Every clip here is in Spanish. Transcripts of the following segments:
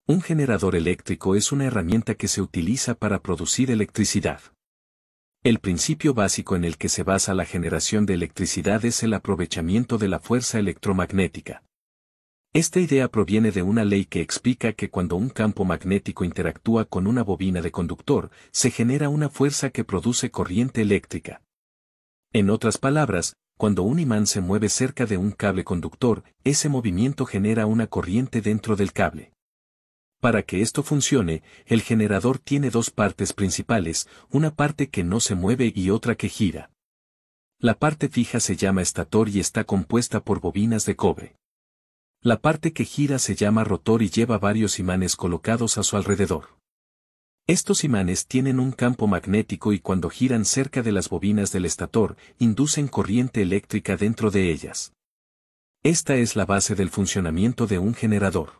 Un generador eléctrico es una herramienta que se utiliza para producir electricidad. El principio básico en el que se basa la generación de electricidad es el aprovechamiento de la fuerza electromagnética. Esta idea proviene de una ley que explica que cuando un campo magnético interactúa con una bobina de conductor, se genera una fuerza que produce corriente eléctrica. En otras palabras, cuando un imán se mueve cerca de un cable conductor, ese movimiento genera una corriente dentro del cable. Para que esto funcione, el generador tiene dos partes principales, una parte que no se mueve y otra que gira. La parte fija se llama estator y está compuesta por bobinas de cobre. La parte que gira se llama rotor y lleva varios imanes colocados a su alrededor. Estos imanes tienen un campo magnético y cuando giran cerca de las bobinas del estator, inducen corriente eléctrica dentro de ellas. Esta es la base del funcionamiento de un generador.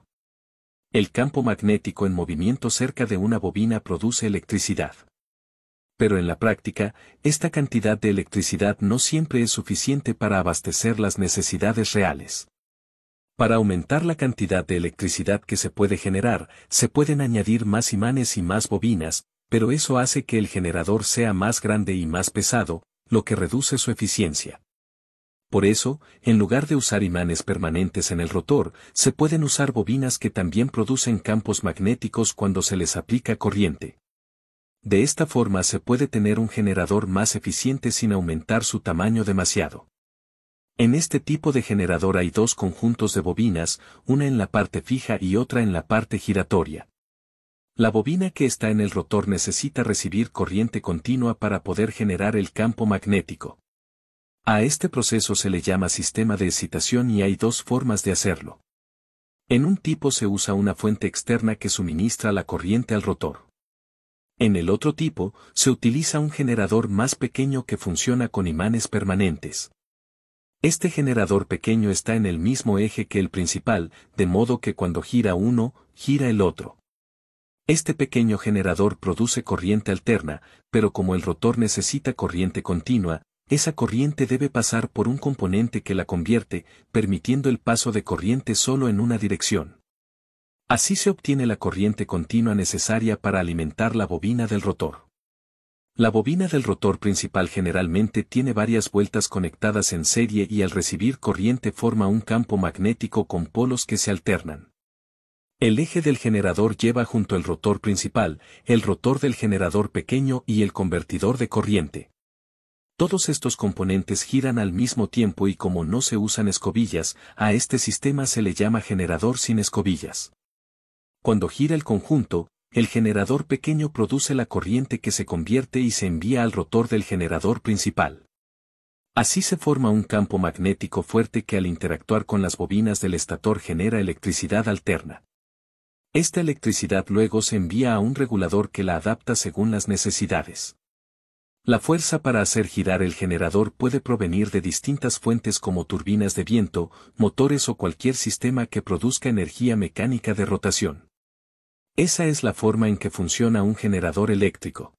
El campo magnético en movimiento cerca de una bobina produce electricidad. Pero en la práctica, esta cantidad de electricidad no siempre es suficiente para abastecer las necesidades reales. Para aumentar la cantidad de electricidad que se puede generar, se pueden añadir más imanes y más bobinas, pero eso hace que el generador sea más grande y más pesado, lo que reduce su eficiencia. Por eso, en lugar de usar imanes permanentes en el rotor, se pueden usar bobinas que también producen campos magnéticos cuando se les aplica corriente. De esta forma se puede tener un generador más eficiente sin aumentar su tamaño demasiado. En este tipo de generador hay dos conjuntos de bobinas, una en la parte fija y otra en la parte giratoria. La bobina que está en el rotor necesita recibir corriente continua para poder generar el campo magnético. A este proceso se le llama sistema de excitación y hay dos formas de hacerlo. En un tipo se usa una fuente externa que suministra la corriente al rotor. En el otro tipo, se utiliza un generador más pequeño que funciona con imanes permanentes. Este generador pequeño está en el mismo eje que el principal, de modo que cuando gira uno, gira el otro. Este pequeño generador produce corriente alterna, pero como el rotor necesita corriente continua, esa corriente debe pasar por un componente que la convierte, permitiendo el paso de corriente solo en una dirección. Así se obtiene la corriente continua necesaria para alimentar la bobina del rotor. La bobina del rotor principal generalmente tiene varias vueltas conectadas en serie y al recibir corriente forma un campo magnético con polos que se alternan. El eje del generador lleva junto al rotor principal, el rotor del generador pequeño y el convertidor de corriente. Todos estos componentes giran al mismo tiempo y como no se usan escobillas, a este sistema se le llama generador sin escobillas. Cuando gira el conjunto, el generador pequeño produce la corriente que se convierte y se envía al rotor del generador principal. Así se forma un campo magnético fuerte que al interactuar con las bobinas del estator genera electricidad alterna. Esta electricidad luego se envía a un regulador que la adapta según las necesidades. La fuerza para hacer girar el generador puede provenir de distintas fuentes como turbinas de viento, motores o cualquier sistema que produzca energía mecánica de rotación. Esa es la forma en que funciona un generador eléctrico.